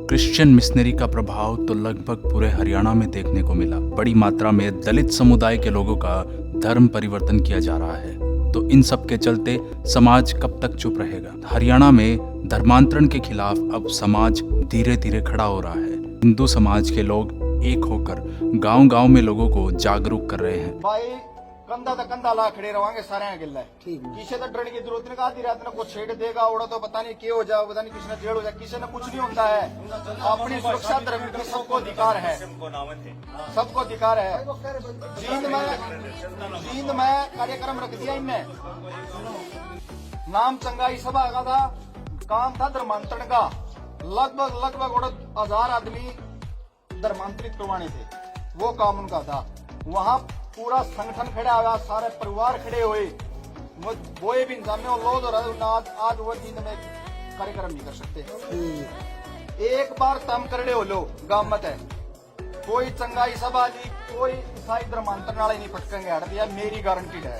Christian missionary का प्रभाव तो लगभग पूरे हरियाणा में देखने को मिला। बड़ी मात्रा में दलित समुदाय के लोगों का धर्म परिवर्तन किया जा रहा है। तो इन सब के चलते समाज कब तक चुप रहेगा? हरियाणा में धर्मांतरण के खिलाफ अब समाज धीरे धीरे खड़ा हो रहा है। हिंदू समाज के लोग एक होकर गांव-गांव में लोगों को जागरूक कर रहे हैं। भाई कंधा तो कंधा ला खड़े रहोगे सारे गिल्ला किसी तो डरने की जरूरत नहीं। आधी रात में कुछ छेड़ देगा उड़ा तो पता नहीं क्या हो जाए, पता नहीं किसी ने जेल हो जाए, किसी ने कुछ नहीं होता है। अपनी सुरक्षा धर्म की सबको अधिकार है, सबको अधिकार है। जींद में कार्यक्रम रख दिया इनने, नाम चंगाई सभा का था, काम था धर्मांतरण का। लगभग 1000 आदमी धर्मांतरित करवाने थे, वो काम उनका था। वहाँ पूरा संगठन खड़ा हुआ, सारे परिवार खड़े हुए, वो भी इंसान में लोग हो रहा। आज वो जींद में कार्यक्रम नहीं कर सकते। एक बार तम करड़े हो लो गाँव मत है, कोई चंगाई सभा ली, कोई ईसाई धर्मांतरण वाले नहीं फटकेंगे। हट दिया, मेरी गारंटी है।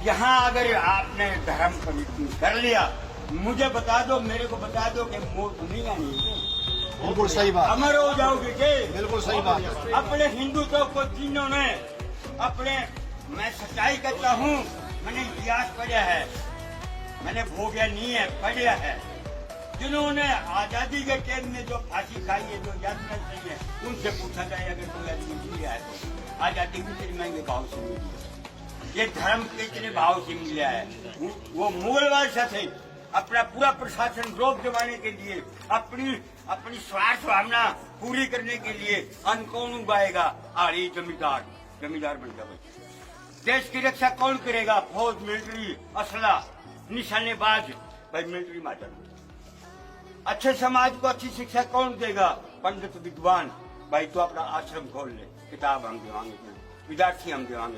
यहाँ अगर आपने धर्म परिवर्तन कर लिया, मुझे बता दो, मेरे को बता दो कि मोट नहीं आनी। बिल्कुल सही बात, अमर हो जाओगे के? बिल्कुल सही बात। अपने हिंदुत्व को जिन्होंने अपने, मैं सच्चाई कहता हूँ, मैंने इतिहास पढ़ा है, मैंने भोग्या नहीं है, पढ़ा है। जिन्होंने आजादी के टाइम में जो फांसी खाई है, जो यातना सही है, उनसे पूछा जाए अगर कोई आदमी मिल है तो आजादी भी तेरे महंगे भाव से मिली है। ये धर्म कितने भाव से मिला है? वो मुगल बादशाह थे, अपना पूरा प्रशासन रोक जमाने के लिए, अपनी स्वार्थ भावना पूरी करने के लिए अन्न कौन उगाएगा? आड़ी जमींदार बन जाए। देश की रक्षा कौन करेगा? फौज, मिलिट्री, असला, निशानेबाज, भाई मिलिट्री मास्टर। अच्छे समाज को अच्छी शिक्षा कौन देगा? पंडित विद्वान। भाई तो अपना आश्रम खोल ले, किताब हम देवांगे, विद्यार्थी हम देवांगे,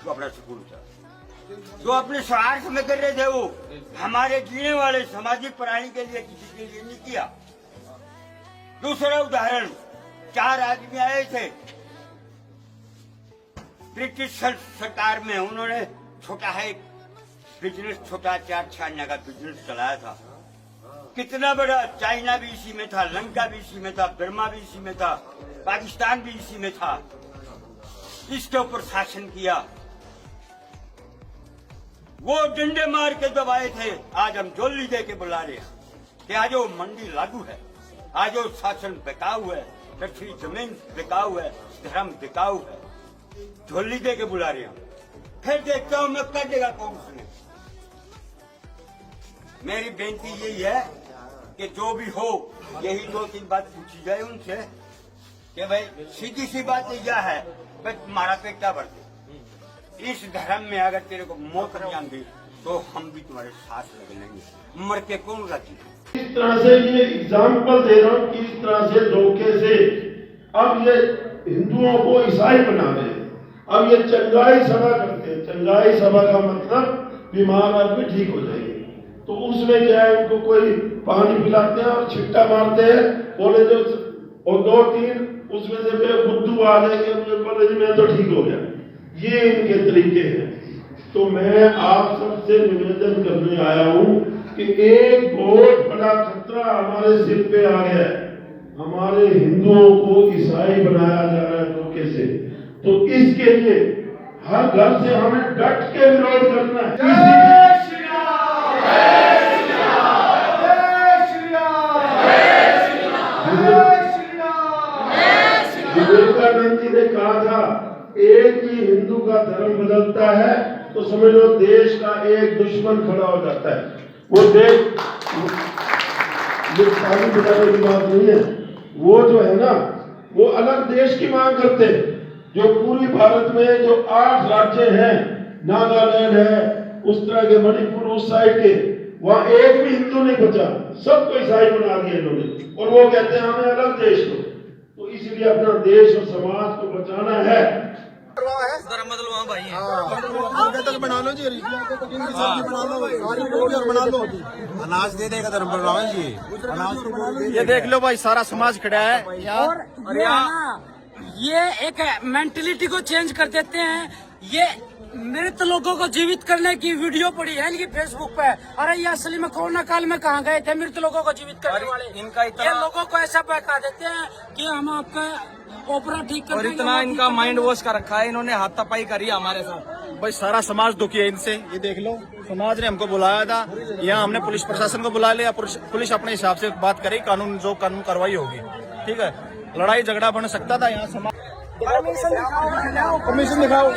तो अपना स्कूल चल। जो अपने स्वार्थ में कर रहे थे, वो हमारे जीने वाले सामाजिक प्राणी के लिए किसी के लिए नहीं किया। दूसरा उदाहरण, 4 आदमी आए थे ब्रिटिश सरकार में, उन्होंने छोटा है बिजनेस, छोटा 4 छानने का बिजनेस चलाया था। कितना बड़ा, चाइना भी इसी में था, लंका भी इसी में था, बर्मा भी इसी में था, पाकिस्तान भी इसी में था। इसके ऊपर शासन किया, वो डंडे मार के दबाए थे। आज हम जोली दे के बुला रहे हैं कि आज वो मंडी लागू है, आज वो शासन बिकाऊ है, पृथ्वी जमीन बिकाऊ है, धर्म बिकाऊ है। झोली दे के बुला रहे हैं। फिर देखता हूं मैं कर देगा कौन उसने। मेरी बेनती यही है कि जो भी हो, यही 2-3 बात पूछी जाए उनसे कि भाई सीधी सी बात यह है, भाई तुम्हारा पेटा भर दे। इस धर्म में अगर तेरे को मौत नहीं आएंगी तो हम भी तुम्हारे साथ लग लेंगे। मर के कौन राजी? इस तरह से ये एग्जाम्पल दे रहा हूँ कि इस तरह से धोखे से अब ये हिंदुओं को ईसाई बना रहे हैं। अब ये चंगाई सभा करते हैं। चंगाई सभा का मतलब बीमार आदमी ठीक हो जाएंगे। तो उसमें क्या है, उनको कोई पानी पिलाते हैं और छिट्टा मारते हैं, बोले जो, और 2-3 उसमें से बुद्धू आ जाएंगे, बोले जी मैं तो ठीक हो गया। ये इनके तरीके हैं। तो मैं आप सबसे निवेदन करने आया हूँ कि एक बहुत बड़ा खतरा हमारे सिर पे आ गया है। हमारे हिंदुओं को ईसाई बनाया जा रहा है धोखे से। तो इसके लिए हर घर से हमें डट के विरोध करना है। जय श्री राम, जय श्री राम, जय श्री राम, जय श्री राम, जय श्री राम, जय श्री राम। विवेकानंद जी ने कहा था, एक भी हिंदू का धर्म बदलता है तो समझ लो देश का एक दुश्मन खड़ा हो जाता है। वो देश, ये पानी बचाने की बात नहीं है। वो जो है ना, वो अलग देश की मांग करते हैं। जो पूरी भारत में जो 8 राज्य हैं, नागालैंड है, उस तरह के मणिपुर उस साइड के, वहाँ एक भी हिंदू नहीं बचा, सबको ईसाई बना दिया इन्होंने। और वो कहते हैं हमें अलग देश दो। तो इसलिए अपना देश और समाज को बचाना है। बना लो जी, बना लो, अनाज दे देगा धर्म बनवाओ जी। अनाज ये देख लो भाई, सारा समाज खड़ा है। और ये एक मेंटलिटी को चेंज कर देते हैं। ये मृत लोगों को जीवित करने की वीडियो पड़ी है इनकी फेसबुक पे। अरे ये असली में कोरोना काल में कहाँ गए थे मृत लोगों को जीवित करने वाले? इनका इतना- ये लोगों को ऐसा बहका देते हैं कि हम आपका ओपरा ठीक कर और देंगे, इतना वो ठीक इनका कर माइंड देंगे। वॉश कर रखा है, इन्होंने हाथापाई करी है हमारे साथ। भाई सारा समाज दुखी है इनसे, ये देख लो, समाज ने हमको बुलाया था, यहाँ हमने पुलिस प्रशासन को बुला लिया, पुलिस अपने हिसाब से बात करी, कानून कार्रवाई होगी, ठीक है। लड़ाई झगड़ा बन सकता था, यहाँ समाज परमिशन दिखाओ,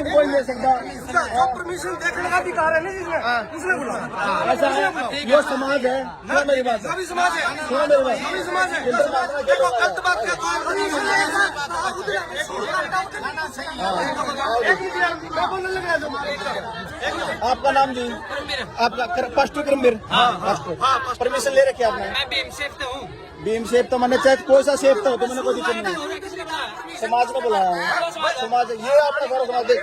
कोई ले सकता, परमिशन देखने का अधिकार है इसने बुलाया, ऐसा है, ये समाज है, सुनो मेरी बात, सभी समाज है, सुनो मेरी बात, सभी समाज है, देखो गलत बात आपका नाम जी, आपका फर्स्ट क्रमवीर, परमिशन ले रखी आपने? मैं भीम सेफ तो हूँ। भीम सेफ तो मैंने चाहे कोई सा सेफ तो मैंने कोई दिक्कत नहीं, समाज को बुलाया है, समाज ये आपने घर समाज देख,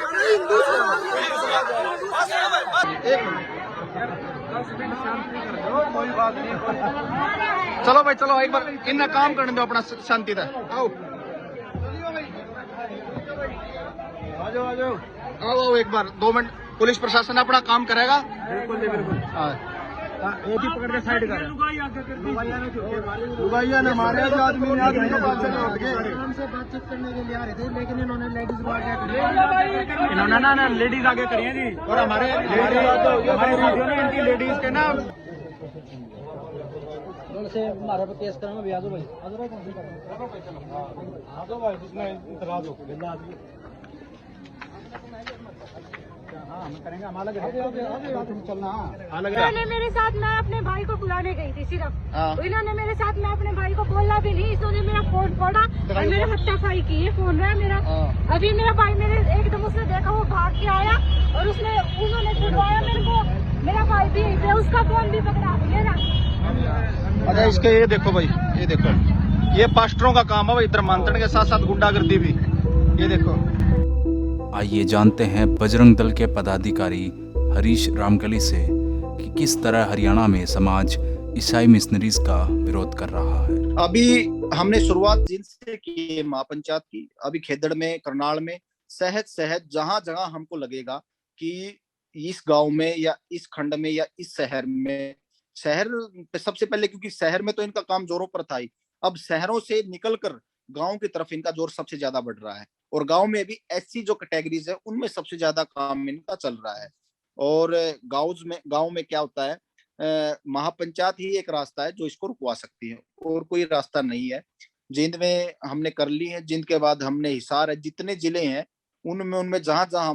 चलो भाई चलो एक बार इन्हें काम करने दो अपना शांति से, आओ आओ एक बार 2 मिनट, पुलिस प्रशासन अपना काम करेगा, बिल्कुल बिल्कुल, एक ही पकड़ के साइड कर, लुगाइया ने मारे आदमी ने, आदमी को बात करने उठ गए, हमसे बातचीत करने के लिए आ रहे थे, लेकिन इन्होंने लेडीज को आगे करी, इन्होंने ना लेडीज आगे करी है जी, और हमारे वीडियो ने इनकी लेडीज के ना से हमारे पर केस करेंगे भी, आजो भाई आजो भाई जिसने इतराज हो करेंगे, हमारा चलना इन्होंने मेरे साथ, मैं अपने भाई को बुलाने गई थी सिर्फ, इन्होंने मेरे साथ, मैं अपने भाई को बोलना भी नहीं, इन्होंने मेरा फोन फोड़ा और मेरे हत्यासाई की, ये फोन है मेरा। अभी मेरा भाई मेरे एकदम उसने देखा, वो भाग के आया और उन्होंने छुड़वाया मेरे को, मेरा भाई भी यहीं पे, उसका फोन भी पकड़ा दिया। अच्छा इसके ये देखो भाई, ये देखो, ये पास्टरों का काम है भाई, धर्मांतरण के साथ साथ गुंडागर्दी भी, ये देखो। आइए जानते हैं बजरंग दल के पदाधिकारी हरीश रामकली से कि किस तरह हरियाणा में समाज ईसाई मिशनरीज का विरोध कर रहा है। अभी हमने शुरुआत जिनसे की है महापंचायत की, अभी खेदड़ में, करनाल में, सहज जहां जहां हमको लगेगा कि इस गांव में या इस खंड में या इस शहर में, शहर पे सबसे पहले, क्योंकि शहर में तो इनका काम जोरों पर था ही, अब शहरों से निकलकर गांव की तरफ इनका जोर सबसे ज्यादा बढ़ रहा है, और गांव में भी ऐसी जो कैटेगरीज है उनमें सबसे ज्यादा काम इनका चल रहा है। और गांव में क्या होता है, महापंचायत ही एक रास्ता है जो इसको रुकवा सकती है, और कोई रास्ता नहीं है। जिंद में हमने कर ली है, जिंद के बाद हमने हिसार है, जितने जिले हैं उनमें जहां जहां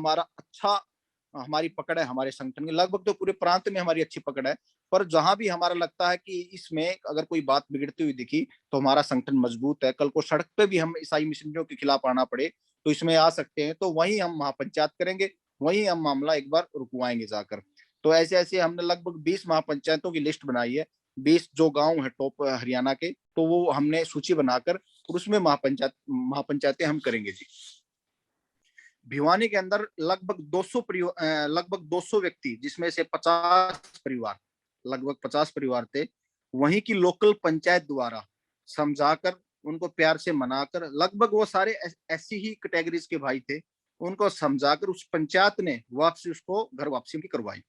हमारी पकड़ है, हमारे संगठन की, लगभग तो पूरे प्रांत में हमारी अच्छी पकड़ है, पर जहां भी हमारा लगता है कि इसमें अगर कोई बात बिगड़ती हुई दिखी तो हमारा संगठन मजबूत है, कल को सड़क पे भी हम ईसाई मिशनरियों के खिलाफ आना पड़े तो इसमें आ सकते हैं, तो वहीं हम महापंचायत करेंगे, वहीं हम मामला एक बार रुकवाएंगे जाकर। तो ऐसे ऐसे हमने लगभग 20 महापंचायतों की लिस्ट बनाई है, 20 जो गांव है टॉप हरियाणा के, तो वो हमने सूची बनाकर और उसमें महापंचायतें हम करेंगे जी। भिवानी के अंदर लगभग 200 व्यक्ति, जिसमें से 50 परिवार थे, वहीं की लोकल पंचायत द्वारा समझाकर, उनको प्यार से मनाकर, लगभग वो सारे ऐसी ही कैटेगरीज के भाई थे, उनको समझाकर उस पंचायत ने वापसी, उसको घर वापसी की करवाई।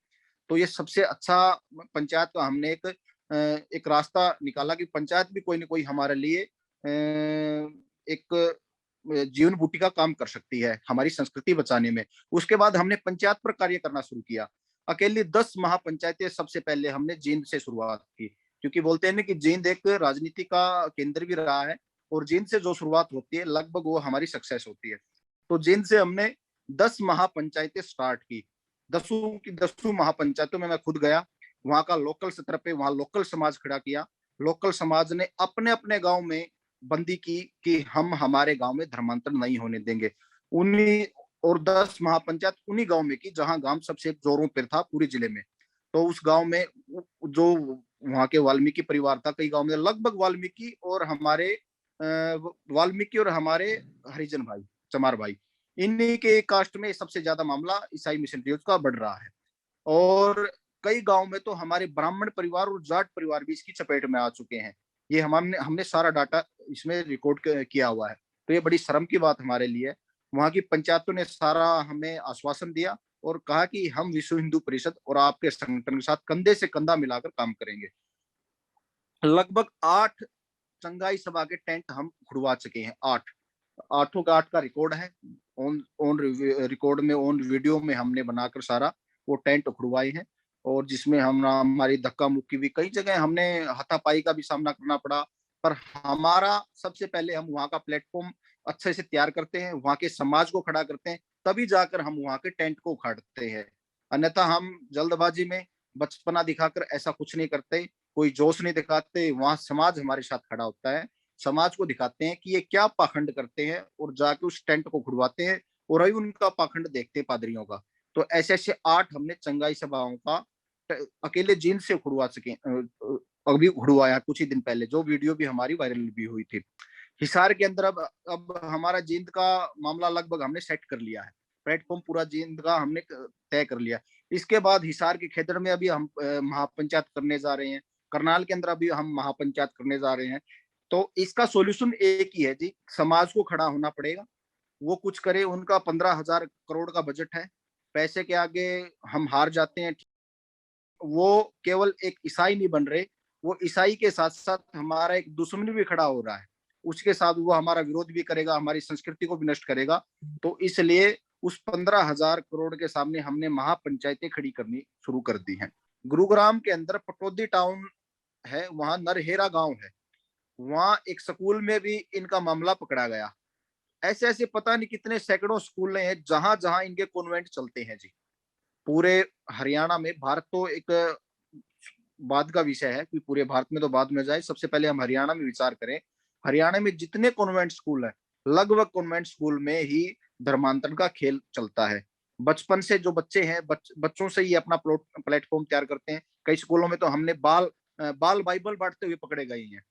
तो ये सबसे अच्छा पंचायत का हमने एक रास्ता निकाला कि पंचायत भी कोई ना कोई हमारे लिए एक जीवन बूटी का काम कर सकती है हमारी संस्कृति बचाने में। उसके बाद हमने पंचायत पर कार्य करना शुरू किया। अकेली 10 महापंचायतें सबसे पहले हमने जींद से शुरुआत की, क्योंकि बोलते हैं ना कि जींद एक राजनीति का केंद्र भी रहा है, और जींद से जो शुरुआत होती है लगभग वो हमारी सक्सेस होती है। तो जींद से हमने 10 महापंचायतें स्टार्ट की। 10 महापंचायतों में मैं खुद गया, वहां का लोकल सतर पे, वहां लोकल समाज खड़ा किया। लोकल समाज ने अपने अपने गांव में बंदी की कि हम हमारे गांव में धर्मांतरण नहीं होने देंगे। उन्हीं और 10 महापंचायत उन्हीं गांव में की जहां गांव सबसे जोरों पर था पूरे जिले में। तो उस गांव में जो वहां के वाल्मीकि परिवार था, कई गांव में लगभग वाल्मीकि और हमारे हरिजन भाई, चमार भाई, इन्हीं के कास्ट में सबसे ज्यादा मामला ईसाई मिशनरियों का बढ़ रहा है। और कई गांव में तो हमारे ब्राह्मण परिवार और जाट परिवार भी इसकी चपेट में आ चुके हैं। ये हमने सारा डाटा इसमें रिकॉर्ड किया हुआ है। तो ये बड़ी शर्म की बात हमारे लिए। वहां की पंचायतों ने सारा हमें आश्वासन दिया और कहा कि हम विश्व हिंदू परिषद और आपके संगठन के साथ कंधे से कंधा मिलाकर काम करेंगे। लगभग 8 चंगाई सभा के टेंट हम खुड़वा चुके हैं। 8 का रिकॉर्ड है। ऑन रिकॉर्ड में, ऑन वीडियो में हमने बनाकर सारा वो टेंट खुड़वाए हैं, और जिसमें हमारी धक्का मुक्की भी, कई जगह हमने हाथापाई का भी सामना करना पड़ा। पर हमारा सबसे पहले हम वहाँ का प्लेटफॉर्म अच्छे से तैयार करते हैं, वहाँ के समाज को खड़ा करते हैं, तभी जाकर हम वहाँ के टेंट को उखाड़ते हैं। अन्यथा हम जल्दबाजी में बचपना दिखाकर ऐसा कुछ नहीं करते, कोई जोश नहीं दिखाते। वहाँ समाज हमारे साथ खड़ा होता है, समाज को दिखाते हैं कि ये क्या पाखंड करते हैं, और जाके उस टेंट को खुड़वाते हैं और अभी उनका पाखंड देखते हैं पादरियों का। तो ऐसे ऐसे 8 हमने चंगाई सभाओं का अकेले जींद से खुड़वा सके, अभी खुड़वाया कुछ ही दिन पहले, जो वीडियो भी हमारी वायरल भी हुई थी। हिसार के अंदर अब हमारा जींद का मामला लगभग हमने सेट कर लिया है, प्लेटफॉर्म पूरा जींद का हमने तय कर लिया। इसके बाद हिसार के खेदड़ में अभी हम महापंचायत करने जा रहे हैं, करनाल के अंदर अभी हम महापंचायत करने जा रहे हैं। तो इसका सॉल्यूशन एक ही है जी, समाज को खड़ा होना पड़ेगा, वो कुछ करे। उनका 15,000 करोड़ का बजट है, पैसे के आगे हम हार जाते हैं। वो केवल एक ईसाई नहीं बन रहे, वो ईसाई के साथ साथ हमारा एक दुश्मन भी खड़ा हो रहा है, उसके साथ वो हमारा विरोध भी करेगा, हमारी संस्कृति को भी नष्ट करेगा। तो इसलिए उस 15,000 करोड़ के सामने हमने महापंचायतें खड़ी करनी शुरू कर दी हैं। गुरुग्राम के अंदर पटौदी टाउन है, वहां नरहेरा गांव है, वहां एक स्कूल में भी इनका मामला पकड़ा गया। ऐसे ऐसे पता नहीं कितने सैकड़ों स्कूल हैं जहां जहां इनके कॉन्वेंट चलते हैं जी, पूरे हरियाणा में। भारत तो एक बाद का विषय है कि पूरे भारत में तो बाद में जाए, सबसे पहले हम हरियाणा में विचार करें। हरियाणा में जितने कॉन्वेंट स्कूल है, लगभग कॉन्वेंट स्कूल में ही धर्मांतरण का खेल चलता है। बचपन से जो बच्चे हैं, बच्चों से ही अपना प्लेटफॉर्म तैयार करते हैं। कई स्कूलों में तो हमने बाल बाइबल बांटते हुए पकड़े गए हैं।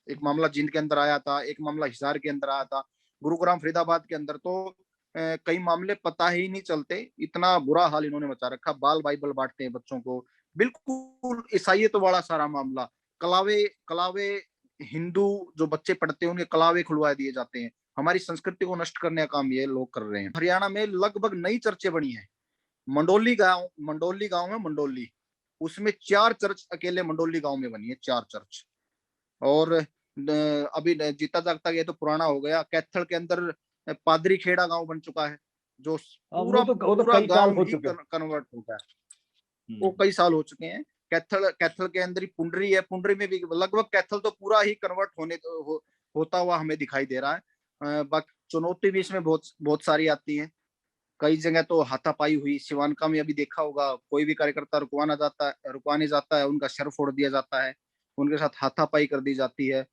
एक मामला जींद के अंदर आया था, एक मामला हिसार के अंदर आया था, गुरुग्राम फरीदाबाद के अंदर तो कई मामले पता ही नहीं चलते, इतना बुरा हाल इन्होंने मचा रखा। बाल बाइबल बांटते हैं बच्चों को, बिल्कुल ईसाइयत वाला सारा मामला। कलावे हिंदू जो बच्चे पढ़ते हैं उनके कलावे खुलवा दिए जाते हैं। हमारी संस्कृति को नष्ट करने का काम ये लोग कर रहे हैं। हरियाणा में लगभग नई चर्चें बनी है। मंडोली गांव है, मंडोली, उसमें 4 चर्च अकेले मंडोली गांव में बनी है, 4 चर्च। और अभी जीता जागता ये तो पुराना हो गया। कैथल के अंदर पादरी खेड़ा गांव बन चुका है, जो पूरा गांव ही कन्वर्ट हो गया है। वो कई साल हो चुके हैं। कैथल के अंदर ही पुंडरी है, पुंडरी में भी लगभग कैथल तो पूरा ही कन्वर्ट होता हुआ हमें दिखाई दे रहा है। बाकी चुनौती भी इसमें बहुत सारी आती है। कई जगह तो हाथापाई हुई, शिवानका में अभी देखा होगा, कोई भी कार्यकर्ता रुकवाने जाता है, उनका सर फोड़ दिया जाता है, उनके साथ हाथापाई कर दी जाती है।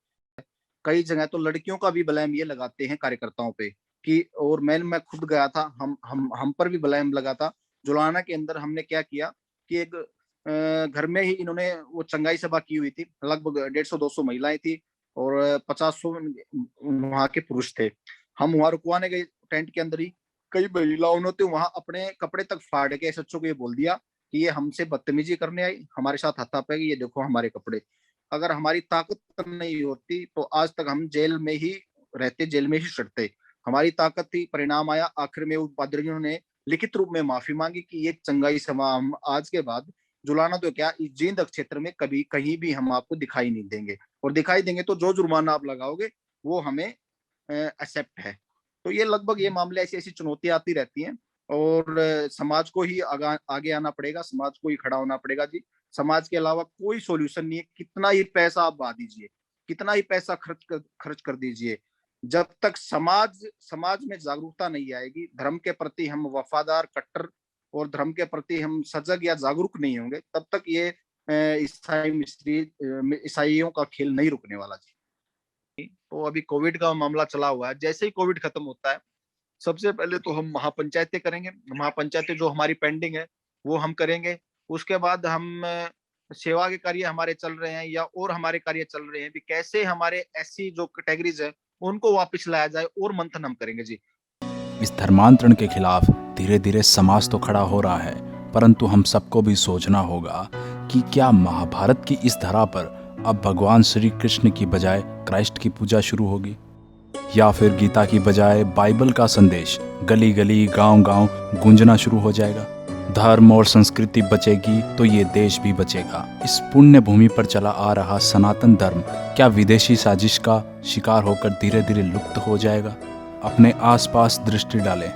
कई जगह तो लड़कियों का भी ब्लेम ये लगाते हैं कार्यकर्ताओं पे कि, और मैं खुद गया था, हम पर भी ब्लेम लगा था। जुलाना के अंदर हमने क्या किया कि एक घर में ही इन्होंने वो चंगाई सभा की हुई थी, लगभग 150-200 महिलाएं थी और 50 वहां के पुरुष थे। हम वहां रुकवाने गए टेंट के अंदर ही, कई महिलाओं ने तो वहां अपने कपड़े तक फाड़ के SHO को ये बोल दिया कि ये हमसे बदतमीजी करने आई, हमारे साथ हाथापाई, ये देखो हमारे कपड़े। अगर हमारी ताकत नहीं होती तो आज तक हम जेल में ही रहते, जेल में ही सड़ते। हमारी ताकत थी, परिणाम आया। आखिर में उन पादरियों ने लिखित रूप में माफी मांगी कि ये चंगाई सभा हम आज के बाद जुलाना तो क्या, इस जींद क्षेत्र में कभी कहीं भी हम आपको दिखाई नहीं देंगे, और दिखाई देंगे तो जो जुर्माना आप लगाओगे वो हमें एक्सेप्ट है। तो ये लगभग ये मामले ऐसी चुनौतियां आती रहती हैं, और समाज को ही आगे आना पड़ेगा, समाज को ही खड़ा होना पड़ेगा जी। समाज के अलावा कोई सॉल्यूशन नहीं है। कितना ही पैसा आप बहा दीजिए, कितना ही पैसा खर्च कर दीजिए, जब तक समाज में जागरूकता नहीं आएगी, धर्म के प्रति हम वफादार, कट्टर और धर्म के प्रति हम सजग या जागरूक नहीं होंगे, तब तक ये ईसाइयों का खेल नहीं रुकने वाला जी। तो अभी कोविड का मामला चला हुआ है। जैसे ही कोविड खत्म होता है, सबसे पहले तो हम महापंचायतें करेंगे। महापंचायतें जो हमारी पेंडिंग है वो हम करेंगे। उसके बाद हम सेवा के कार्य हमारे चल रहे हैं या और हमारे कार्य चल रहे हैं भी, कैसे हमारे ऐसी जो कैटेगरीज है उनको वापस लाया जाए, और मंथन हम करेंगे जी। इस धर्मांतरण के खिलाफ धीरे धीरे समाज तो खड़ा हो रहा है, परंतु हम सबको भी सोचना होगा कि क्या महाभारत की इस धरा पर अब भगवान श्री कृष्ण की बजाय क्राइस्ट की पूजा शुरू होगी? या फिर गीता की बजाय बाइबल का संदेश गली गली गांव गांव गूंजना शुरू हो जाएगा। धर्म और संस्कृति बचेगी तो ये देश भी बचेगा। इस पुण्य भूमि पर चला आ रहा सनातन धर्म क्या विदेशी साजिश का शिकार होकर धीरे धीरे लुप्त हो जाएगा? अपने आसपास दृष्टि डालें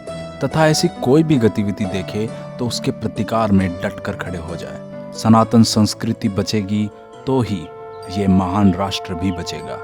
तथा ऐसी कोई भी गतिविधि देखे तो उसके प्रतिकार में डटकर खड़े हो जाए। सनातन संस्कृति बचेगी तो ही ये महान राष्ट्र भी बचेगा।